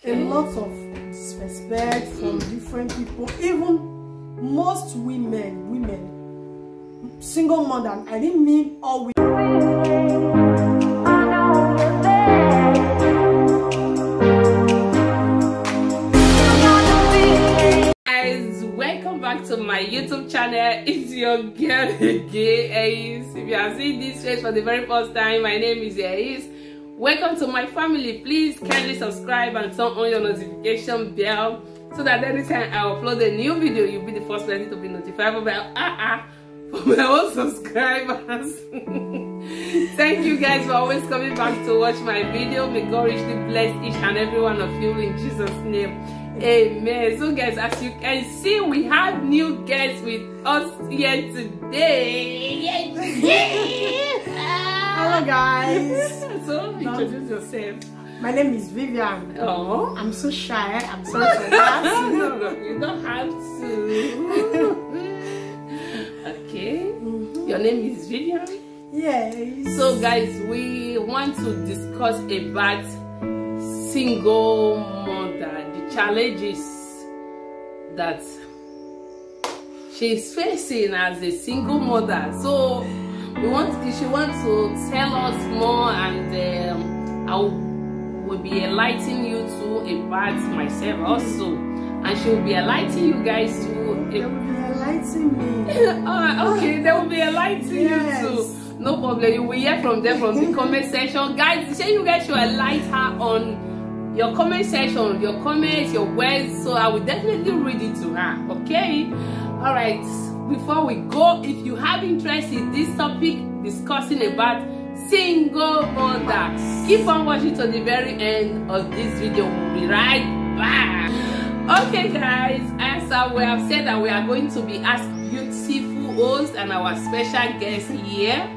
a lot of disrespect from different people, even most women, single mother. I didn't mean all women. Welcome back to my YouTube channel. It's your girl again, Ais. If you are seeing this face for the very first time, my name is Ais. Welcome to my family. Please kindly subscribe and turn on your notification bell so that anytime I upload a new video, you'll be the first person to be notified for my own subscribers. Thank you guys for always coming back to watch my video. May God richly bless each and every one of you in Jesus' name. Amen. So guys, as you can see, we have new guests with us here today. Hello guys. So introduce yourself. My name is Vivian. Oh, I'm so shy. I'm so shy. no, you don't have to. Okay. Your name is Vivian? Yes. So guys, we want to discuss about single mother, the challenges that she's facing as a single mother. So she wants to tell us more, and I will be enlightening you too about myself also, and she will be enlightening you guys too. They will be enlightening me. Okay, they will be enlightening you too. No problem. You will hear from them from the comment section. Guys, say you guys should enlighten her on your comment section, your comments, your words, so I will definitely read it to her. Okay? All right. Before we go, if you have interest in this topic discussing about single mother, keep on watching to the very end of this video. We'll be right back. Okay guys, as we have said that we are going to be asking beautiful hosts and our special guest here.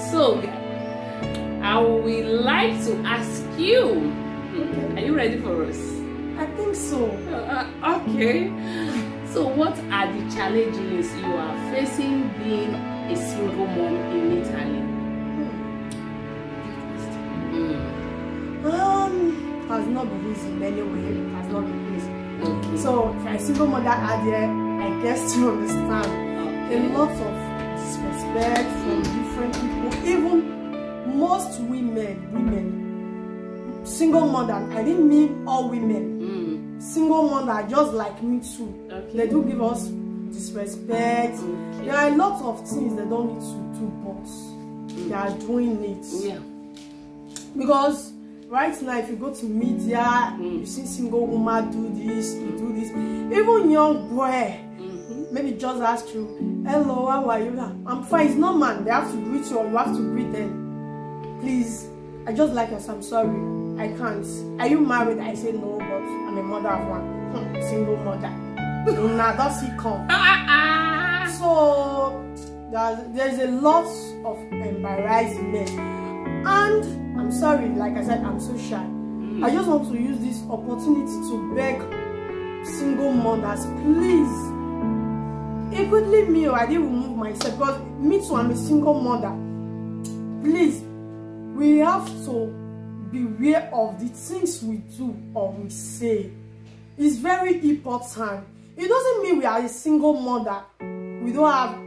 So I would like to ask you, are you ready for us? I think so. Okay. So what are the challenges you are facing being a single mom in Italy? Has not been easy in any way. Has not been easy. Okay. So if you're a single mother out there, I guess you understand. Okay. A lot of disrespect from different people, even most women, single mother. I didn't mean all women. Single mother, just like me too. Okay. They do give us disrespect. Okay. There are a lot of things they don't need to do, but they are doing it. Yeah. Because right now, if you go to media, you see single woman do this, you do this. Even young boy, maybe just ask you, hello, how are you? I'm fine. It's not man. They have to greet you or you have to greet them. Please, I just like us. I'm sorry. I can't. Are you married? I say no, but I'm a mother of one. Single mother. Nah, that's it come. So there's a lot of embarrassment. And I'm sorry, like I said, I'm so shy. I just want to use this opportunity to beg single mothers, please. Including me, I didn't remove myself because me too, I'm a single mother. Please, we have to beware of the things we do or we say. It's very important. It doesn't mean we are a single mother. We don't have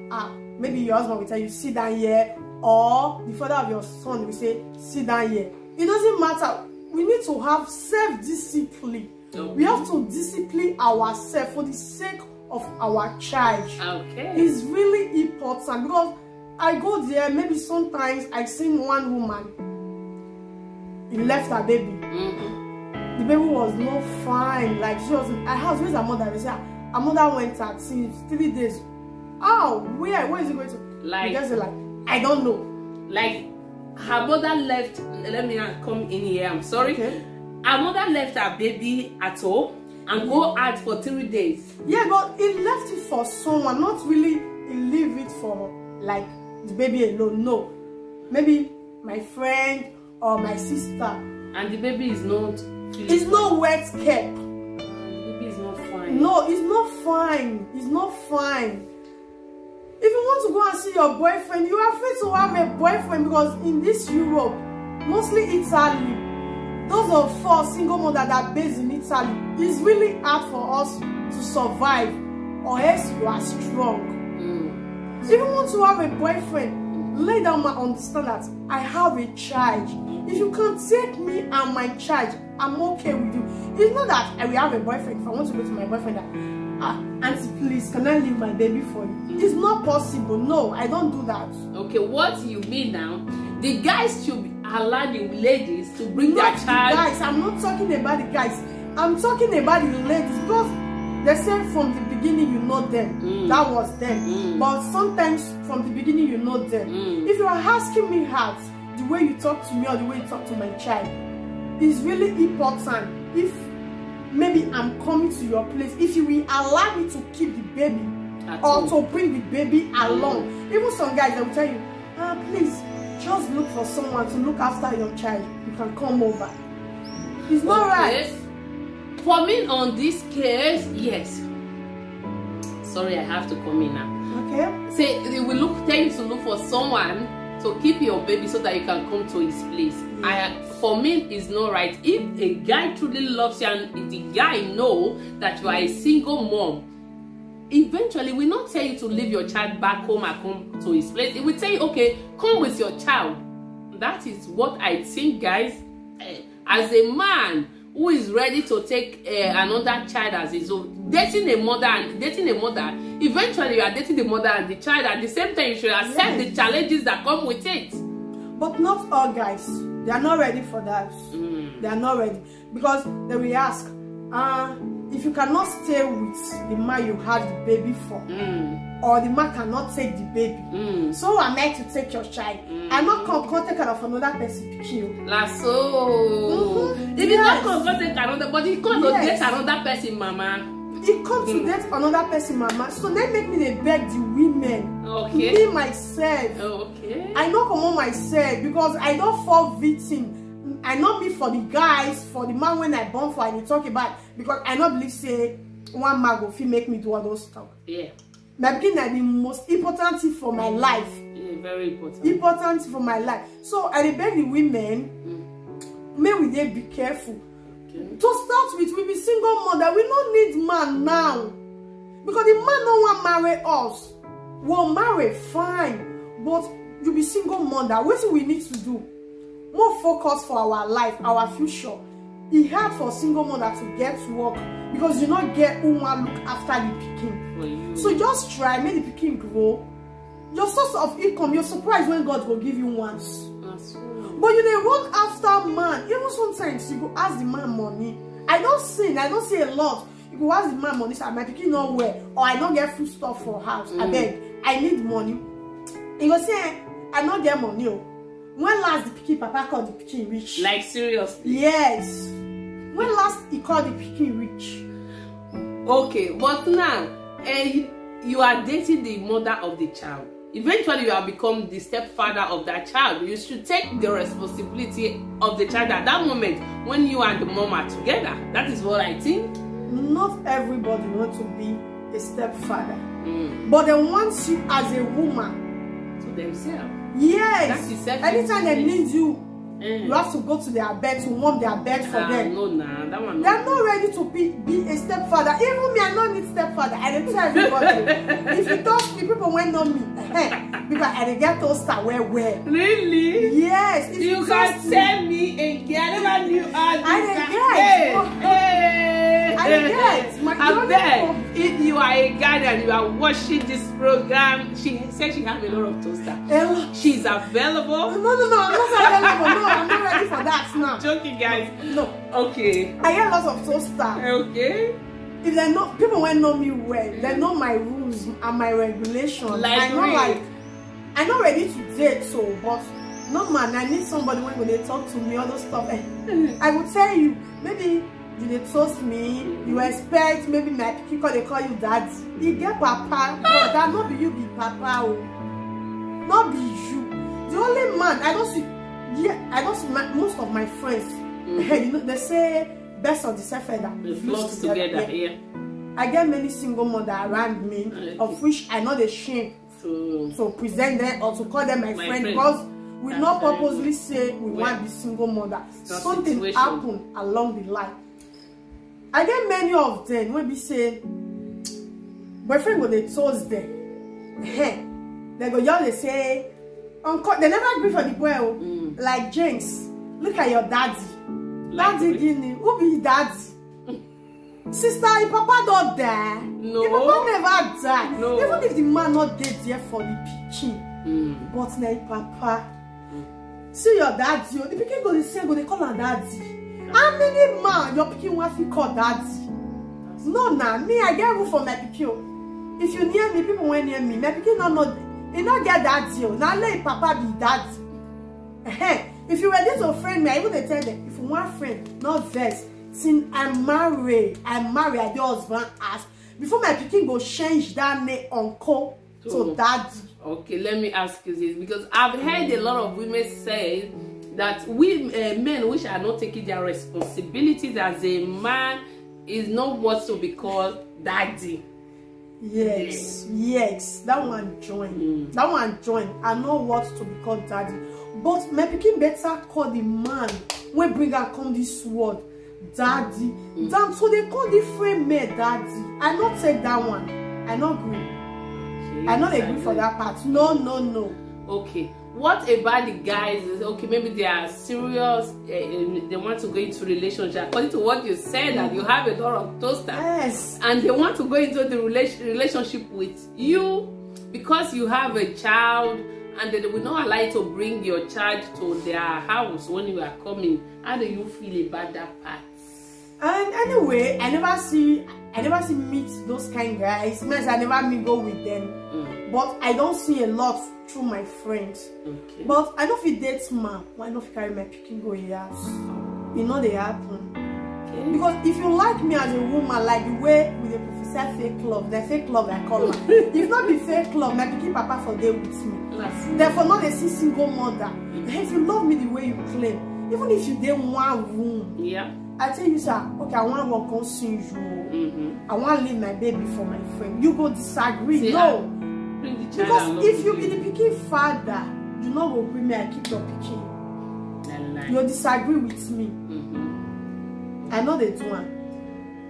maybe your husband will tell you sit down here, or the father of your son will say sit down here. It doesn't matter. We need to have self-discipline. We have to discipline ourselves for the sake of our child. Okay. It's really important because I go there, maybe sometimes I seen one woman, he left her baby. The baby was not fine. Like she was, I asked, where's her mother? They said her mother went out since 3 days. Oh, where is it going to? Like, because like, I don't know. Like her mother left. Let me come in here. I'm sorry. Okay. Her mother left her baby at home and go out for 3 days. Yeah, but he left it for someone, not really he leave it for like the baby alone. No, maybe my friend or my sister. And the baby is not. It's not wet kept. The baby is not fine. No, it's not fine. It's not fine. If you want to go and see your boyfriend, you are afraid to have a boyfriend because in this Europe, mostly Italy, those of us single mothers that are based in Italy, it's really hard for us to survive, or else you are strong. If you want to have a boyfriend, lay down and understand that I have a child. If you can take me and my child, I'm okay with you. It's not that I will have a boyfriend. If I want to go to my boyfriend, that auntie, please, can I leave my baby for you? It's not possible. No, I don't do that. Okay, what you mean now? The guys should allow the ladies to bring their child. Guys, I'm not talking about the guys. I'm talking about the ladies, because they say from the beginning you know them. That was them. But sometimes from the beginning you know them. If you are asking me out, the way you talk to me or the way you talk to my child is really important. If maybe I'm coming to your place, if you will allow me to keep the baby or to bring the baby along. Even some guys, they will tell you, please, just look for someone to look after your child. You can come over. It's not right. For me, on this case, yes. Sorry, I have to come in now. Okay. Say they will tell you to look for someone to keep your baby so that you can come to his place. For me, it's not right. If a guy truly loves you and the guy know that you are a single mom, eventually will not tell you to leave your child back home and come to his place. It will tell you, okay, come with your child. That is what I think, guys. As a man who is ready to take another child as his own, dating a mother, eventually you are dating the mother and the child. At the same time, you should accept the challenges that come with it. But not all guys, they are not ready for that. They are not ready, because they will ask, if you cannot stay with the man you had the baby for, or the man cannot take the baby, so am I to take your child? I'm not going to take care of another person kill. So if you not going to take another, but you can't date another person, mama. He come to date another person, mama. So they make me they beg the women. Okay. Me myself. Okay. I not come on myself, because I don't fall victim. I not be for the guys, for the man when I born for, and you talk about, because I not believe say one man go fit make me do all those stuff. Yeah. My beginning is the most important thing for my life. Yeah, very important. Important for my life. So I beg the women, may we they be careful. Okay. To start with, we be single mother. We don't need man now, because the man no want marry us. We'll marry fine, but you be single mother. What do we need to do? More focus for our life, our future. It's hard for single mother to get to work, because you not get who want look after the pikin. So just try, make the pikin grow. Your source of income, you're surprised when God will give you once. But you dey run after man. Even sometimes you go ask the man money. I don't say a lot. You go ask the man money, say my pikin not well, or I don't get food stuff for house. I beg, I need money. He go say, I not get money. When last the pikin papa called the pikin rich? Like seriously? Yes. When last he called the pikin rich? Okay, but now you are dating the mother of the child. Eventually you have become the stepfather of that child. You should take the responsibility of the child at that moment when you and the mom are together. That is what I think. Not everybody wants to be a stepfather, but they want you as a woman to themselves. Yes. Anytime they need you, you have to go to their bed to warm their bed for them. No, that one. They're not ready to be a stepfather. Even me, I don't need stepfather. I don't tell everybody. If you talk to people when know me, because I get toaster where. Really? Yes. If you can tell me again. I never knew I bet if you are a guy and you are watching this program, she said she has a lot of toaster. She's available. No, I'm not available. No, I'm not ready for that now. Joking, guys. No. Okay. I get lots of toaster. Okay. If they know, people won't know me well, they know my rules and my regulations. I'm not ready to date, so but no man, I need somebody when they talk to me, all those stuff. I will tell you, maybe you they toast me, you expect maybe my people they call you daddy. You get papa, no, that not be you be papa, oh. Not be you. The only man I don't see, most of my friends. You know, they say best of the feather. They flock together. Yeah. I get many single mothers around me, of which I know they shame to present them or to call them my friend, because We not purposely say we want to be single mother. Something happen along the line. I get many of them when we say boyfriend go they toast them. They go just say uncle. They never agree for the boy. Like James, look at your daddy. Daddy Guinea, who be daddy? Sister, your papa not die. No. Your papa never die. No. Even if the man not dead there for the pikin. But now your papa. See your daddy. The pikin go the same, go they call her daddy. How many man your pikin want to call daddy? No, nah. Me, I get room for my pikin. If you near me, people went near me. My pikin not get daddy. Now let papa be daddy. If you ready to friend me, I even tell them, if you want friend, not vex. Since I'm married, I do husband ask. Before my pikin go change that name uncle to daddy. Okay, let me ask you this, because I've heard a lot of women say that we men which are not taking their responsibilities as a man is not what to be called daddy. Yes, that one join. That one join. I know what to be called daddy. But my pikin better call the man when bring her come this world daddy. Damn, so they call different men daddy. I not take that one. I not agree. Okay, I not agree for that part. No. Okay. What about the guys? Okay, maybe they are serious. They want to go into relationship. According to what you said, that you have a lot of toaster. Yes. And they want to go into the relationship with you because you have a child, and they will not allow you to bring your child to their house when you are coming. How do you feel about that part? And anyway, I never see meet those kind of guys. Means I never mingle with them. But I don't see a lot through my friends. Okay. But I don't feel date man. Why not carry my pikin go here? You know they happen. Okay. Because if you like me as a woman, like the way with the professor fake love, the fake love I call her. If not be fake love, my pikin papa for there with me. Therefore not a single mother. If you love me the way you claim, even if you dey one room, yeah. I tell you, sir, okay, I want to work on soon. I want to leave my baby for my friend. You go disagree. See, no. Bring the child because if you be the pikin father, you not go bring me, I keep your pikin. You disagree with me. I know they do one.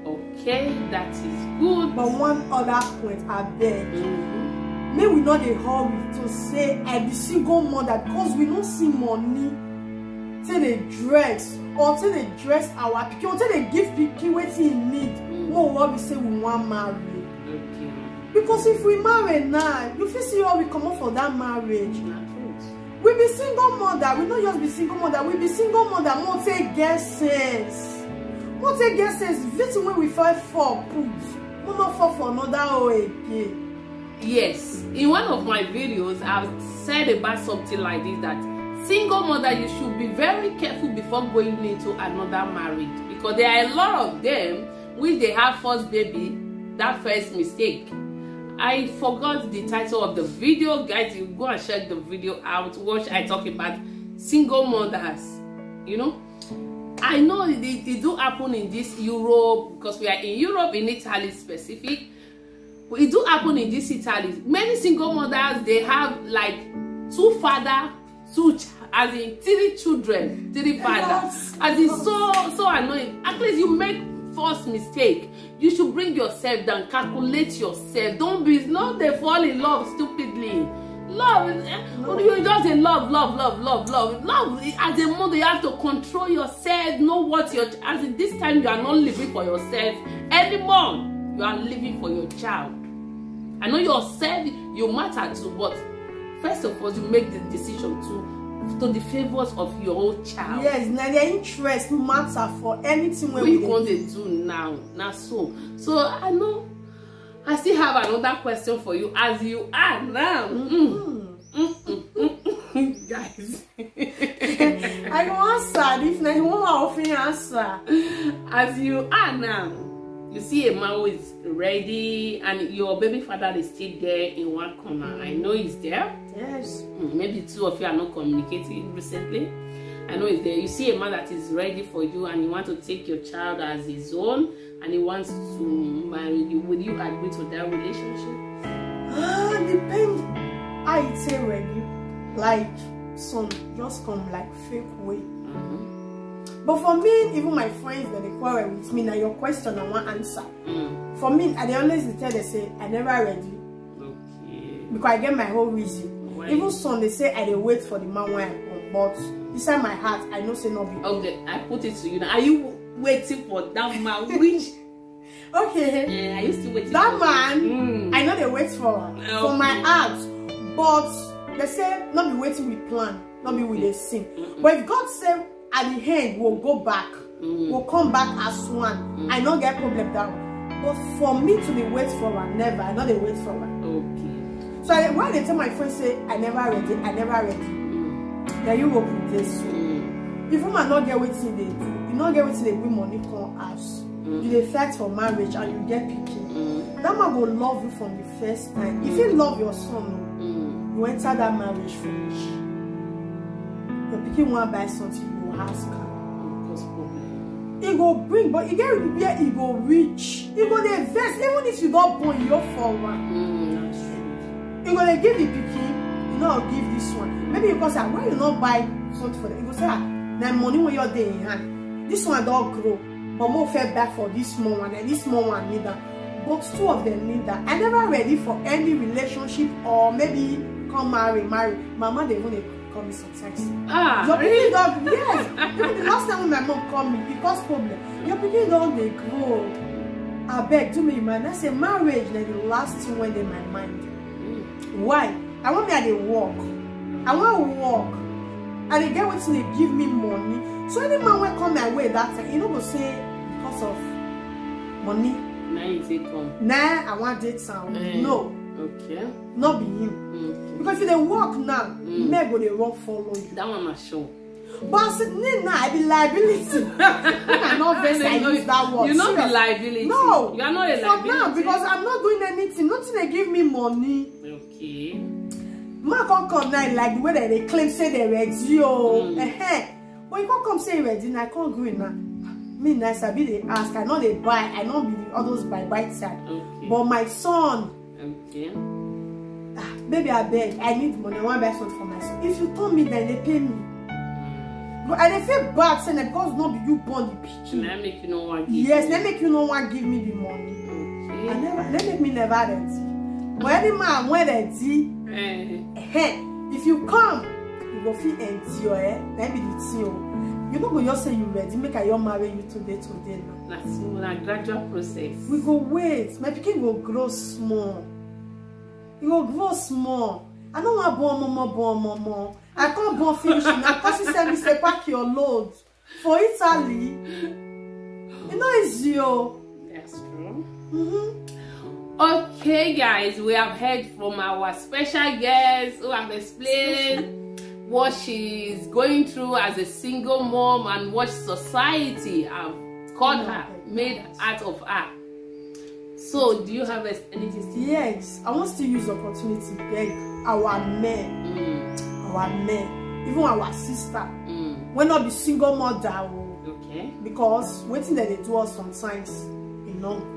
Okay, that is good. But one other point, I beg. May we not a hurry to say I be single mother because we don't see money till they dress. Or till they dress our pikin, until they give pikin what he need. What we say we want marry. Okay. Because if we marry now, you feel see how we come up for that marriage. We be single mother. We not just be single mother. We be single mother. More take guesses. More take guesses. Victim when we fight for put. We not fall for another way. Yes. In one of my videos, I've said about something like this, that single mother, you should be very careful before going into another marriage, because there are a lot of them which they have first baby, that first mistake. I forgot the title of the video, guys. You go and check the video out, watch. I talk about single mothers. You know, I know they do happen in this Europe, because we are in Europe, in Italy specific. It do happen in this Italy. Many single mothers, they have like two father, as in 3 children, 3 fathers. As in so annoying. At least you make first mistake. You should bring yourself down, calculate yourself. Don't they fall in love stupidly. Love, you just in love. Love. As a mother, you have to control yourself. Know what as in this time you are not living for yourself anymore. You are living for your child. I know yourself, you matter too, but first of all, you make the decision to the favors of your own child. Yes, now their interest matter for anything we want to do now. So I know I still have another question for you as you are now. Guys. I can answer if not one often answer. As you are now, you see a man who is ready and your baby father is still there in one corner. I know he's there. Yes. Maybe 2 of you are not communicating recently. I know he's there. You see a man that is ready for you and he wants to take your child as his own and he wants to marry you. Will you agree to that relationship? Depends. I say ready. Like son just come like fake way. But for me, even my friends that they quarrel with me, now your question I want answer. For me, I always tell they say I never ready. Okay. Because I get my whole reason. Why? Even son they say I dey wait for the man when I come, but inside my heart I know say no be. Okay, I put it to you now. Are you waiting for that man? Which? Okay. Yeah, I used to wait. That man, I know they wait for my heart, but they say not be waiting with plan, not be with a sin. But if God say at the end we'll go back, we'll come back as one. I don't get problem that one. But for me to be wait for her, never. I know they wait for her. Okay. So when they tell my friends say I never ready, then you will put this. If woman not get waiting they do, you not get waiting they bring money come house. You dey fight for marriage and you get picking. That man will love you from the first time. If you love your son, you enter that marriage finish. Your picking want buy something, you will ask her. He go bring, but he get where he go reach. He go dey vex, even if you don't born your for one. He go dey give the picking, you know, give this one. Maybe because why you not buy something for them? He go say, now money when you're there in hand. This one don't grow. But more fed back for this small one and this small one need that. But two of them need that. I never ready for any relationship or maybe come marry. Mama they want to call me sometimes. Your really? Dog, yes. Even the last time when my mom called me because problem. Your people don't they grow. I beg do me man. I say marriage like the last thing when they my mind. Why? I want me at the walk. I want to walk. And they get what they give me money. So any man will come my way that time, you know go say because of money. Now you say come. Nah, I want date sound. No. Okay. Not be him. Okay. Because if they walk now, may go they won't follow you. That one is sure. But now I be liability. I'm not very I use that word. You're not the liability. No. You are not a liability. For now, because I'm not doing anything. Nothing they give me money. Okay. Man can't come now like the way that they claim say they're ready. But you can't come say ready and I can't go in now. Me nice, I be they ask, I know they buy, I know be all those buy side. Okay. But my son, baby I beg, I need money, I want to buy something for my son. If you told me then they pay me. But I feel bad saying that because not be you born the pikin. Let make you no one give let make you no one give me the money. Okay. Let make me never ready. But any man when ready, if you come, you go feel endure, that be the thing. You don't go just say you ready, make I marry you today now. That's a gradual process. We go wait, my pikin go grow small. You go grow small. I don't want born more. I can't born finishing. I can't send me say pack your load for Italy. You know it's you. That's true. Okay, guys, we have heard from our special guest who have explained what she's going through as a single mom and what society have called her, made out of her. So, do you have anything to say? Yes, I want to use the opportunity to beg our men, even our sister, when not be single mother, because waiting that they do us sometimes is not good.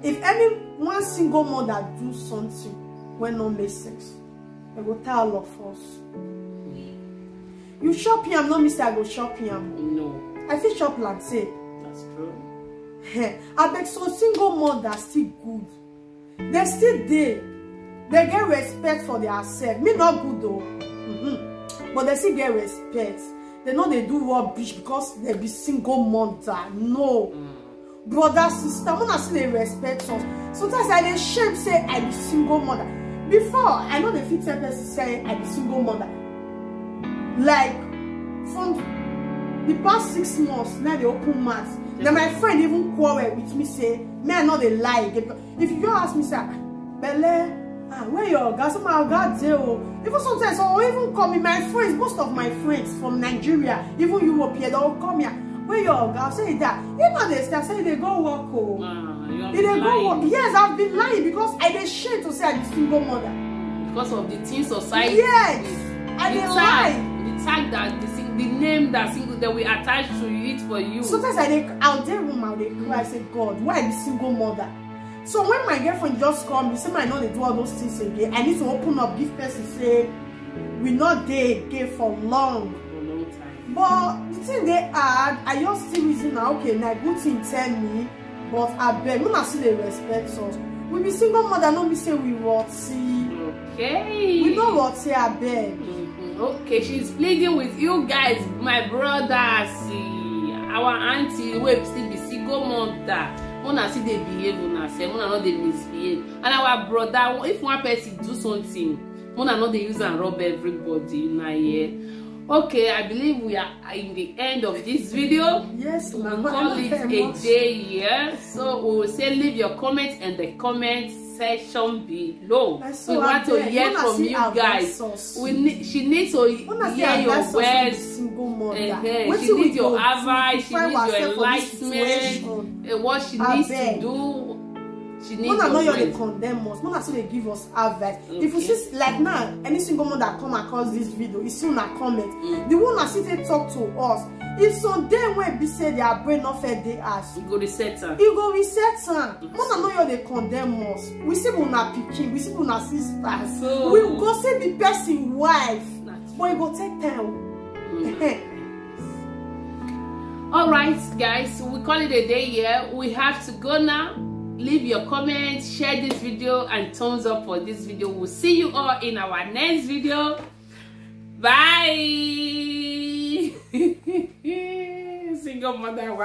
If any one single mother do something when not make sense, I will tell all of us. You shop here, not Mr. I go shop here. No. I feel shop like say. That's true. I beg so single mothers still good. They still there. They get respect for themselves. Me not good though. But they still get respect. They know they do rubbish because they be single mother. No. Brother, sister, when I see they respect us. Sometimes I dey shame say I be single mother. Before, I know the fit tell person say I be single mother. Like, from the past 6 months, now they open mouth. Now my friend even quarrel with me say, me I know they lie. If you ask me, say, Bele, where your guys? My God, even sometimes I even call me my friends, most of my friends from Nigeria, even Europe here, they'll come here. Where your girl say that? You know they start saying they go work. They go work. Yes, I've been lying because I dey shame to say I'm a single mother. Because of the teen society. Yes, I dey lie. The tag that the name that single that we attach to it for you. Sometimes I'll dey room and they cry. I say, God, why I be single mother? So when my girlfriend just call me, say I know they do all those things again. I need to open up, give person say we not dey again for long. But the thing they add, I just still reason now, okay, now good thing tell me, but I beg, we not see they respect us. We be single mother, no be say we see. Okay. We know what say I beg. Okay, she's pleading with you guys, my brothers, our auntie, we still be single mother. Mona see they behave, Mona say, Mona not they misbehave. And our brother, if one person do something, Mona not they use and rob everybody in a year. Okay, I believe we are in the end of this video. Yes, we'll call it a day here. So we will say leave your comments in the comment section below. So we want to hear from you guys. She needs to hear your words. She needs your advice. She needs your enlightenment. What she needs to do. She needs Mona know they condemn us. Mona still they give us advice. Okay. If you see like now, any single mother that come across this video, you still not comment. The one that sit they talk to us. If some day when be say their brain not fair they ask. You go reset her. You go reset her. Mona know they condemn us. We see Mona pikin, we see Mona sisters. So, we go say the person wife. But you go take time. Alright guys, we call it a day here. We have to go now. Leave your comments, share this video, and thumbs up for this video. We'll see you all in our next video. Bye. Single mother.